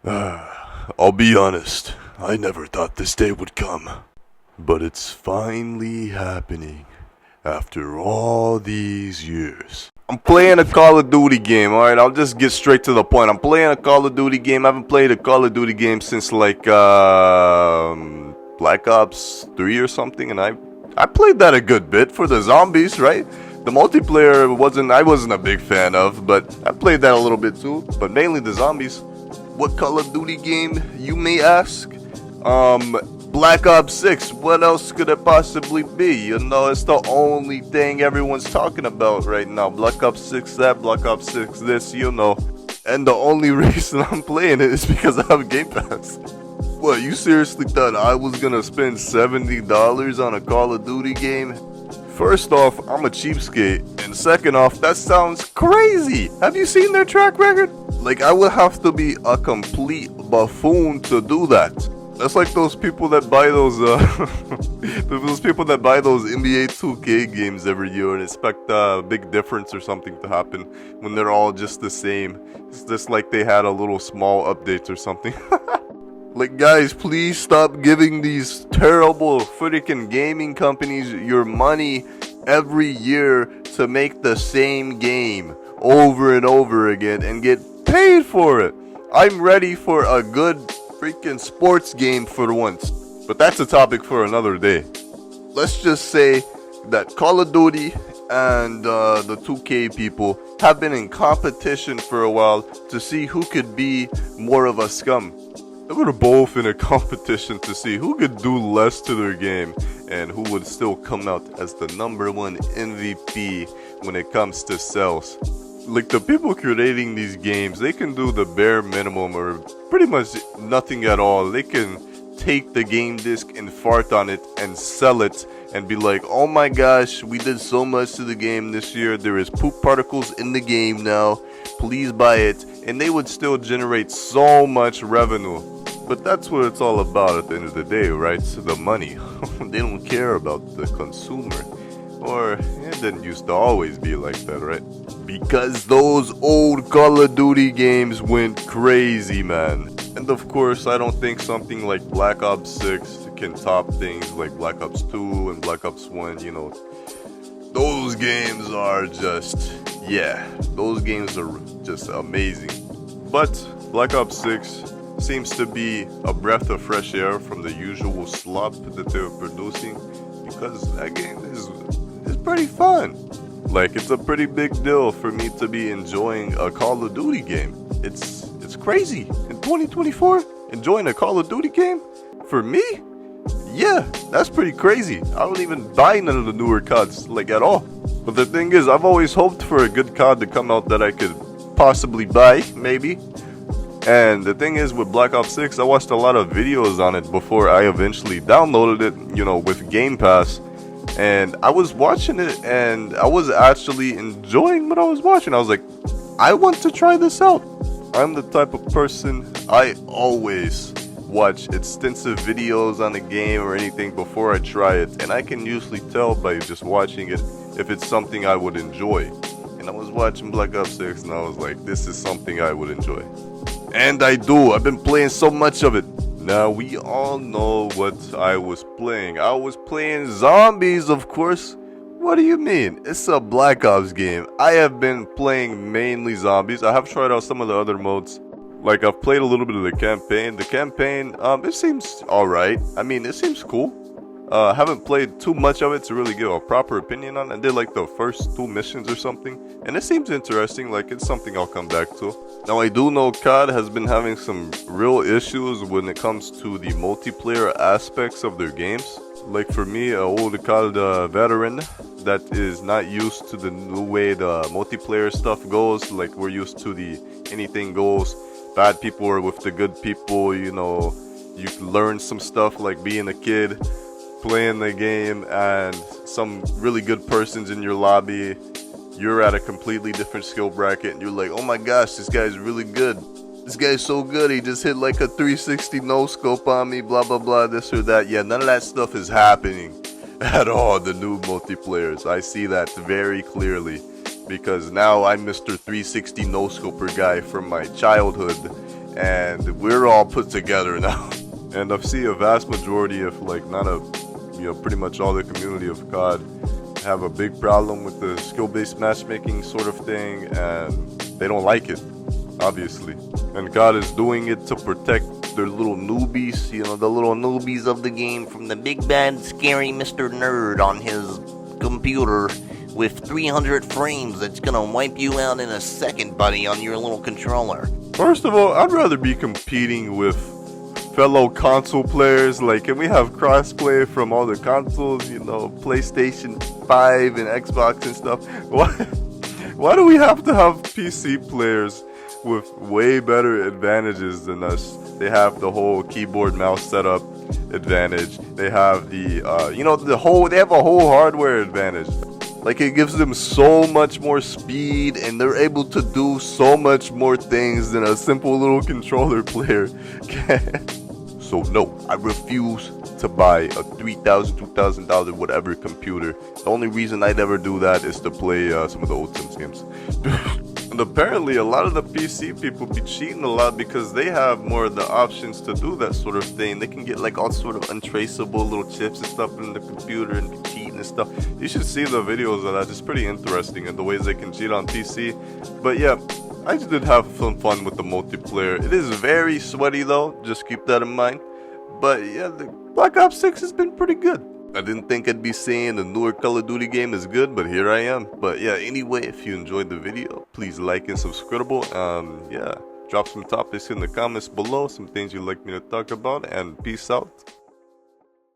I'll be honest, I never thought this day would come. But it's finally happening after all these years. I'm playing a Call of Duty game, alright? I'll just get straight to the point. I'm playing a Call of Duty game. I haven't played a Call of Duty game since like Black Ops 3 or something, and I played that a good bit for the zombies, right? The multiplayer I wasn't a big fan of, but I played that a little bit too, but mainly the zombies. What Call of Duty game, you may ask? Black Ops 6. What else could it possibly be? You know, it's the only thing everyone's talking about right now. Black Ops 6 that, Black Ops 6 this, you know. And the only reason I'm playing it is because I have Game Pass. What, you seriously thought I was gonna spend $70 on a Call of Duty game? First off, I'm a cheapskate, and second off, that sounds crazy. Have you seen their track record? Like, I would have to be a complete buffoon to do that. That's like those people that buy those NBA 2K games every year and expect a big difference or something to happen when they're all just the same. It's just like they had a little small updates or something. Like, guys, please stop giving these terrible freaking gaming companies your money every year to make the same game over and over again and get paid for it. I'm ready for a good freaking sports game for once. But that's a topic for another day. Let's just say that Call of Duty and the 2K people have been in competition for a while to see who could be more of a scum. They were both in a competition to see who could do less to their game and who would still come out as the #1 MVP when it comes to sales. Like, the people creating these games, they can do the bare minimum or pretty much nothing at all. They can take the game disc and fart on it and sell it and be like, oh my gosh, we did so much to the game this year. There is poop particles in the game now. Please buy it. And they would still generate so much revenue. But that's what it's all about at the end of the day, right? So the money. They don't care about the consumer. Or it didn't used to always be like that, right? Because those old Call of Duty games went crazy, man. And of course, I don't think something like Black Ops 6 can top things like Black Ops 2 and Black Ops 1, you know. Those games are just, yeah, those games are just amazing. But Black Ops 6 seems to be a breath of fresh air from the usual slop that they're producing, because that game is pretty fun. Like, it's a pretty big deal for me to be enjoying a Call of Duty game. It's crazy. In 2024, enjoying a Call of Duty game? For me? Yeah, that's pretty crazy. I don't even buy none of the newer CODs, like, at all. But the thing is, I've always hoped for a good COD to come out that I could possibly buy, maybe. And the thing is, with Black Ops 6, I watched a lot of videos on it before I eventually downloaded it, you know, with Game Pass. And I was watching it, and I was actually enjoying what I was watching. I was like, I want to try this out. I'm the type of person, I always watch extensive videos on a game or anything before I try it. And I can usually tell by just watching it if it's something I would enjoy. And I was watching Black Ops 6, and I was like, this is something I would enjoy. And I do. I've been playing so much of it. Now, we all know what I was playing. I was playing zombies, of course. What do you mean? It's a Black Ops game. I have been playing mainly zombies. I have tried out some of the other modes. Like, I've played a little bit of the campaign. The campaign, it seems alright. I mean, it seems cool. I haven't played too much of it to really give a proper opinion on it. I did like the first 2 missions or something, and it seems interesting. Like, it's something I'll come back to. Now, I do know COD has been having some real issues when it comes to the multiplayer aspects of their games. Like, for me, an old COD veteran that is not used to the new way the multiplayer stuff goes. Like, we're used to the anything goes, bad people are with the good people, you know. You can learn some stuff like being a kid, playing the game, and some really good persons in your lobby. You're at a completely different skill bracket, and you're like, oh my gosh, this guy's really good. This guy's so good, he just hit like a 360 no-scope on me, blah blah blah, this or that. Yeah, none of that stuff is happening at all, the new multiplayers. I see that very clearly, because now I'm Mr. 360 no-scoper guy from my childhood, and we're all put together now. And I've seen a vast majority of pretty much all the community of COD have a big problem with the skill-based matchmaking sort of thing, and they don't like it, obviously. And COD is doing it to protect their little newbies, the little newbies of the game from the big bad scary Mr. Nerd on his computer with 300 frames that's gonna wipe you out in a second, buddy, on your little controller. First of all, I'd rather be competing with fellow console players. Like, can we have crossplay from all the consoles, PlayStation 5 and Xbox and stuff? Why do we have to have PC players with way better advantages than us? They have the whole keyboard mouse setup advantage. They have they have a whole hardware advantage. Like, it gives them so much more speed, and they're able to do so much more things than a simple little controller player can. So no, I refuse to buy a $3,000, $2,000, whatever computer. The only reason I'd ever do that is to play some of the old Sims games. And apparently a lot of the PC people be cheating a lot because they have more of the options to do that sort of thing. They can get like all sort of untraceable little chips and stuff in the computer and be cheating and stuff. You should see the videos of that. It's pretty interesting and the ways they can cheat on PC. But yeah, I just did have some fun with the multiplayer. It is very sweaty though, just keep that in mind. But yeah, the Black Ops 6 has been pretty good. I didn't think I'd be saying the newer Call of Duty game is good, but here I am. But yeah, anyway, if you enjoyed the video, please like and subscribe. Yeah, drop some topics in the comments below, some things you'd like me to talk about, and peace out.